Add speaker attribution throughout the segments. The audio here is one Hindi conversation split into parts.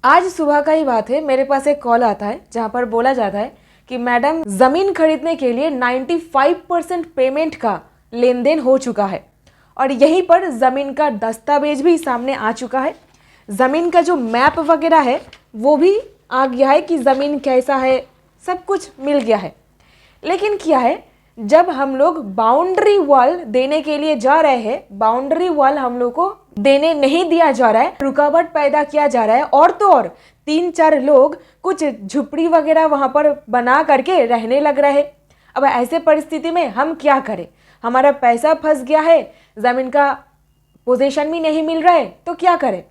Speaker 1: आज सुबह का ही बात है, मेरे पास एक कॉल आता है जहां पर बोला जाता है कि मैडम जमीन खरीदने के लिए 95% पेमेंट का लेन देन हो चुका है और यहीं पर जमीन का दस्तावेज भी सामने आ चुका है। जमीन का जो मैप वगैरह है वो भी आ गया है कि जमीन कैसा है, सब कुछ मिल गया है। लेकिन क्या है, जब हम लोग बाउंड्री वॉल देने के लिए जा रहे हैं, बाउंड्री वॉल हम लोग को देने नहीं दिया जा रहा है, रुकावट पैदा किया जा रहा है और तो और 3-4 लोग कुछ झुपड़ी वगैरह वहां पर बना करके रहने लग रहे हैं। अब ऐसे परिस्थिति में हम क्या करें? हमारा पैसा फंस गया है, जमीन का पोजीशन भी नहीं मिल रहा है, तो क्या करें?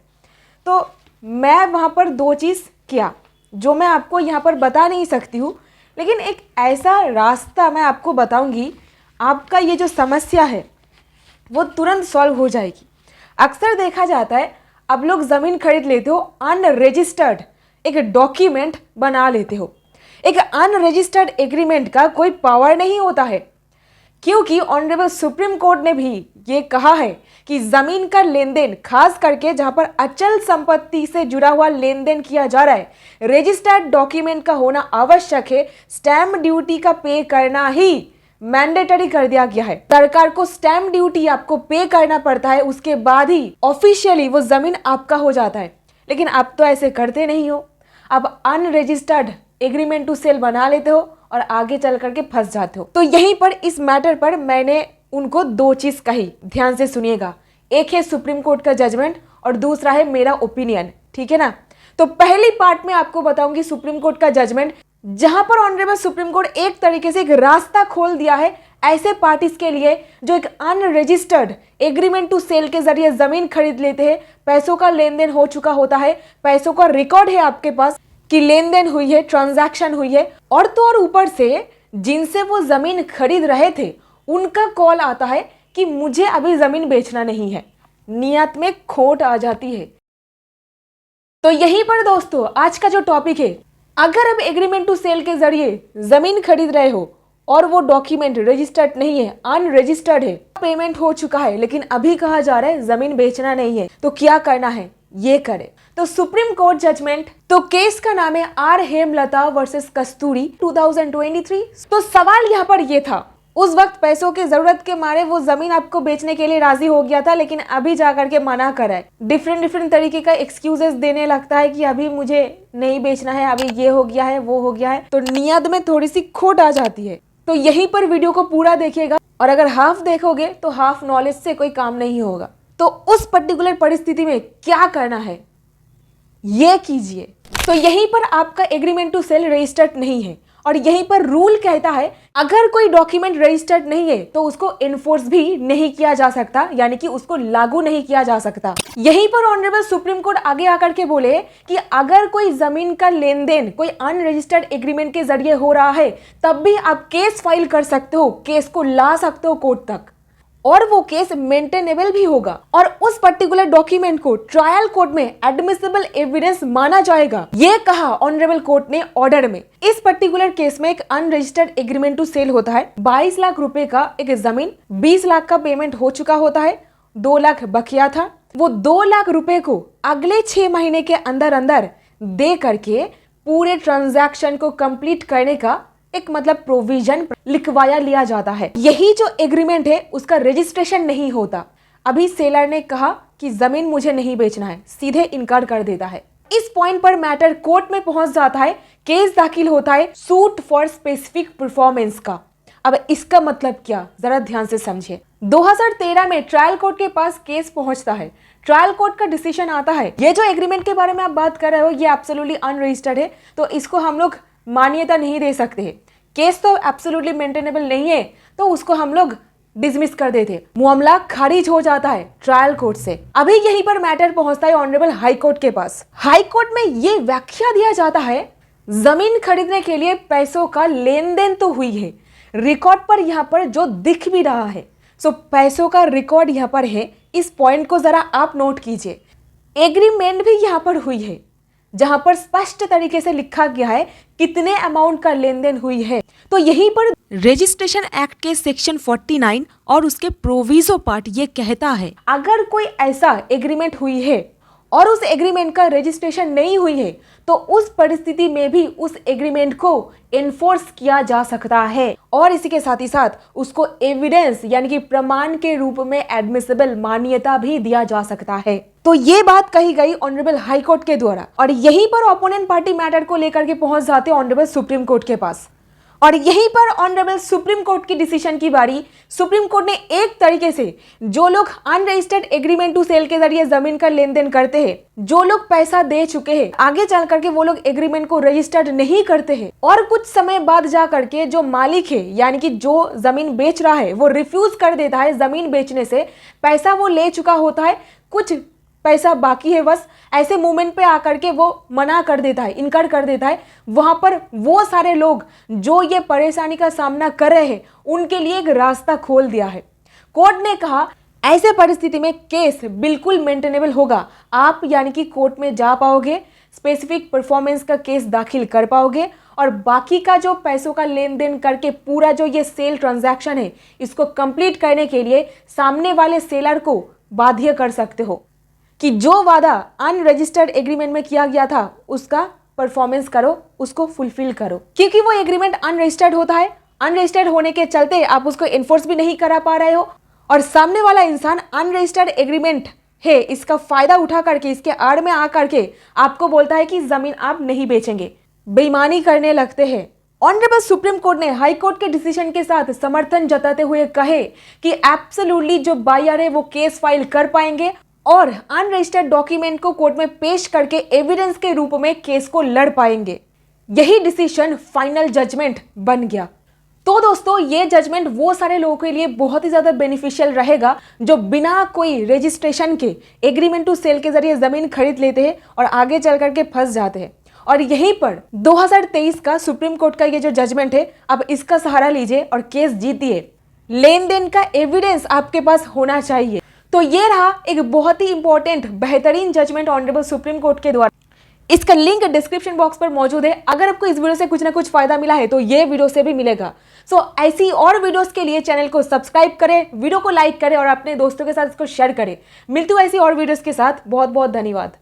Speaker 1: तो मैं वहां पर 2 चीज़ किया जो मैं आपको यहाँ पर बता नहीं सकती हूँ, लेकिन एक ऐसा रास्ता मैं आपको बताऊंगी, आपका ये जो समस्या है वो तुरंत सॉल्व हो जाएगी। अक्सर देखा जाता है अब लोग ज़मीन खरीद लेते हो, अनरजिस्टर्ड एक डॉक्यूमेंट बना लेते हो। एक अनरजिस्टर्ड एग्रीमेंट का कोई पावर नहीं होता है, क्योंकि ऑनरेबल सुप्रीम कोर्ट ने भी ये कहा है कि जमीन का लेन देन, खास करके जहां पर अचल संपत्ति से जुड़ा हुआ लेन देन किया जा रहा है, रजिस्टर्ड डॉक्यूमेंट का होना आवश्यक है। स्टैम्प ड्यूटी का पे करना ही मैंडेटरी कर दिया गया है। सरकार को स्टैम्प ड्यूटी आपको पे करना पड़ता है, उसके बाद ही ऑफिशियली वो जमीन आपका हो जाता है। लेकिन आप तो ऐसे करते नहीं हो, आप अनरजिस्टर्ड एग्रीमेंट टू सेल बना लेते हो और आगे चल करके फंस जाते हो। तो यहीं पर इस मैटर पर मैंने उनको 2 चीज कही, ध्यान से सुनिएगा। एक है सुप्रीम कोर्ट का जजमेंट और दूसरा है मेरा ओपिनियन, ठीक है ना? तो पहली पार्ट में आपको बताऊंगी सुप्रीम कोर्ट का जजमेंट, जहां पर ऑनरेबल सुप्रीम कोर्ट एक तरीके से एक रास्ता खोल दिया है ऐसे पार्टीज के लिए जो एक अनरजिस्टर्ड एग्रीमेंट टू सेल के जरिए जमीन खरीद लेते हैं। पैसों का लेन देन हो चुका होता है, पैसों का रिकॉर्ड है आपके पास कि लेन देन हुई है, ट्रांजैक्शन हुई है, और तो और ऊपर से जिनसे वो जमीन खरीद रहे थे उनका कॉल आता है कि मुझे अभी जमीन बेचना नहीं है। नियत में खोट आ जाती है। तो यहीं पर दोस्तों आज का जो टॉपिक है, अगर अब एग्रीमेंट टू सेल के जरिए जमीन खरीद रहे हो और वो डॉक्यूमेंट रजिस्टर्ड नहीं है, अनरजिस्टर्ड है, पेमेंट हो चुका है, लेकिन अभी कहा जा रहा है जमीन बेचना नहीं है, तो क्या करना है? ये करे। तो सुप्रीम कोर्ट जजमेंट, तो केस का नाम है आर हेमलता वर्सेस कस्तूरी 2023। तो सवाल यहाँ पर ये था, उस वक्त पैसों की जरूरत के मारे वो जमीन आपको बेचने के लिए राजी हो गया था, लेकिन अभी जाकर के मना करा है। डिफरेंट तरीके का एक्सक्यूजेस देने लगता है कि अभी मुझे नहीं बेचना है, अभी ये हो गया है, वो हो गया है, तो नियत में थोड़ी सी खोट आ जाती है। तो यहीं पर वीडियो को पूरा देखिएगा, और अगर हाफ देखोगे तो हाफ नॉलेज से कोई काम नहीं होगा। तो उस पर्टिकुलर परिस्थिति में क्या करना है ये कीजिए। तो यहीं पर आपका एग्रीमेंट टू सेल रजिस्टर्ड नहीं है और यहीं पर रूल कहता है अगर कोई डॉक्यूमेंट रजिस्टर्ड नहीं है तो उसको इन्फोर्स भी नहीं किया जा सकता, यानी कि उसको लागू नहीं किया जा सकता। यहीं पर ऑनरेबल सुप्रीम कोर्ट आगे आकर के बोले कि अगर कोई जमीन का लेन देन कोई अनरजिस्टर्ड एग्रीमेंट के जरिए हो रहा है तब भी आप केस फाइल कर सकते हो, केस को ला सकते हो कोर्ट तक, और वो केस मेंटेनेबल भी होगा और उस पर्टिकुलर डॉक्यूमेंट को ट्रायल कोर्ट में एडमिसिबल एविडेंस माना जाएगा। ये कहा ऑनरेबल कोर्ट ने ऑर्डर में। इस पर्टिकुलर केस में एक अनरजिस्टर्ड एग्रीमेंट टू सेल होता है, 22 लाख रुपए का एक जमीन, 20 लाख का पेमेंट हो चुका होता है, 2 लाख बकिया था। वो 2 लाख रुपए को अगले 6 महीने के अंदर अंदर दे करके पूरे ट्रांजैक्शन को कंप्लीट करने का एक मतलब प्रोविजन लिखवाया लिया जाता है। यही जो एग्रीमेंट है उसका रजिस्ट्रेशन नहीं होता। अभी सेलर ने कहा कि जमीन मुझे नहीं बेचना है, सीधे इनकार कर देता है। इस पॉइंट पर मैटर कोर्ट में पहुंच जाता है, केस दाखिल होता है सूट फॉर स्पेसिफिक परफॉर्मेंस का। अब इसका मतलब क्या, जरा ध्यान से समझिए। 2013 में ट्रायल कोर्ट के पास केस पहुंचता है, ट्रायल कोर्ट का डिसीजन आता है ये जो एग्रीमेंट के बारे में आप बात कर रहे हो ये एब्सोल्युटली अनरजिस्टर्ड है, तो इसको हम लोग मान्यता नहीं दे सकते हैं। केस तो एब्सोल्युटली मेंटेनेबल नहीं है, तो उसको हम लोग डिसमिस कर देते। मामला खारिज हो जाता है ट्रायल कोर्ट से। अभी यहीं पर मैटर पहुंचता है ऑनरेबल हाई कोर्ट के पास। हाई कोर्ट में ये व्याख्या दिया जाता है जमीन खरीदने के लिए पैसों का लेन देन तो हुई है, रिकॉर्ड पर यहाँ पर जो दिख भी रहा है, सो पैसों का रिकॉर्ड यहाँ पर है। इस पॉइंट को जरा आप नोट कीजिए। एग्रीमेंट भी यहाँ पर हुई है जहां पर स्पष्ट तरीके से लिखा गया है कितने अमाउंट का लेन देन हुई है। तो यहीं पर रजिस्ट्रेशन एक्ट के सेक्शन 49 और उसके प्रोविजो पार्ट ये कहता है अगर कोई ऐसा एग्रीमेंट हुई है और उस एग्रीमेंट का रजिस्ट्रेशन नहीं हुई है तो उस परिस्थिति में भी उस एग्रीमेंट को एनफोर्स किया जा सकता है और इसी के साथ ही साथ उसको एविडेंस यानी कि प्रमाण के रूप में एडमिसिबल मान्यता भी दिया जा सकता है। तो ये बात कही गई ऑनरेबल हाई कोर्ट के द्वारा और यहीं पर ओपोनेंट पार्टी मैटर को लेकर के पहुंच जाते ऑनरेबल सुप्रीम कोर्ट के पास और यहीं पर ऑनरेबल सुप्रीम कोर्ट की डिसीजन की बारी। सुप्रीम कोर्ट ने एक तरीके से जो लोग अनरजिस्टर्ड एग्रीमेंट टू सेल के जरिए जमीन का लेन देन करते हैं, जो लोग पैसा दे चुके हैं, आगे चल करके वो लोग एग्रीमेंट को रजिस्टर्ड नहीं करते हैं और कुछ समय बाद जा करके जो मालिक है यानी कि जो जमीन बेच रहा है वो रिफ्यूज कर देता है जमीन बेचने से, पैसा वो ले चुका होता है, कुछ पैसा बाकी है, बस ऐसे मूवमेंट पे आकर के वो मना कर देता है, इनकार कर देता है। वहां पर वो सारे लोग जो ये परेशानी का सामना कर रहे हैं उनके लिए एक रास्ता खोल दिया है। कोर्ट ने कहा ऐसे परिस्थिति में केस बिल्कुल मेंटेनेबल होगा। आप यानी कि कोर्ट में जा पाओगे, स्पेसिफिक परफॉर्मेंस का केस दाखिल कर पाओगे और बाकी का जो पैसों का लेन देन करके पूरा जो ये सेल ट्रांजैक्शन है इसको कंप्लीट करने के लिए सामने वाले सेलर को बाध्य कर सकते हो कि जो वादा अनरजिस्टर्ड एग्रीमेंट में किया गया था उसका परफॉर्मेंस करो, उसको फुलफिल करो, क्योंकि वो एग्रीमेंट अनरजिस्टर्ड होता है। अनरजिस्टर्ड होने के चलते आप उसको इन्फोर्स भी नहीं करा पा रहे हो और सामने वाला इंसान अनरजिस्टर्ड एग्रीमेंट है इसका फायदा उठा करके, इसके आड़ में आ करके आपको बोलता है कि जमीन आप नहीं बेचेंगे, बेईमानी करने लगते हैं। ऑनरेबल सुप्रीम कोर्ट ने हाई कोर्ट के डिसीजन के साथ समर्थन जताते हुए कहे कि एब्सोल्युटली जो बायर है वो केस फाइल कर पाएंगे और अनरजिस्टर्ड डॉक्यूमेंट को कोर्ट में पेश करके एविडेंस के रूप में केस को लड़ पाएंगे। यही डिसीजन फाइनल जजमेंट बन गया। तो दोस्तों ये जजमेंट वो सारे लोगों के लिए बहुत ही ज्यादा बेनिफिशियल रहेगा जो बिना कोई रजिस्ट्रेशन के एग्रीमेंट टू सेल के जरिए जमीन खरीद लेते हैं और आगे चल करके फंस जाते हैं। और यहीं पर 2023 का सुप्रीम कोर्ट का ये जो जजमेंट है, अब इसका सहारा लीजिए और केस जीतिए। लेन देन का एविडेंस आपके पास होना चाहिए। तो ये रहा एक बहुत ही इंपॉर्टेंट बेहतरीन जजमेंट ऑनरेबल सुप्रीम कोर्ट के द्वारा। इसका लिंक डिस्क्रिप्शन बॉक्स पर मौजूद है। अगर आपको इस वीडियो से कुछ ना कुछ फायदा मिला है तो ये वीडियो से भी मिलेगा। सो ऐसी और वीडियोस के लिए चैनल को सब्सक्राइब करें, वीडियो को लाइक करें और अपने दोस्तों के साथ इसको शेयर करें। मिलती हूँ ऐसी और वीडियोस के साथ। बहुत बहुत धन्यवाद।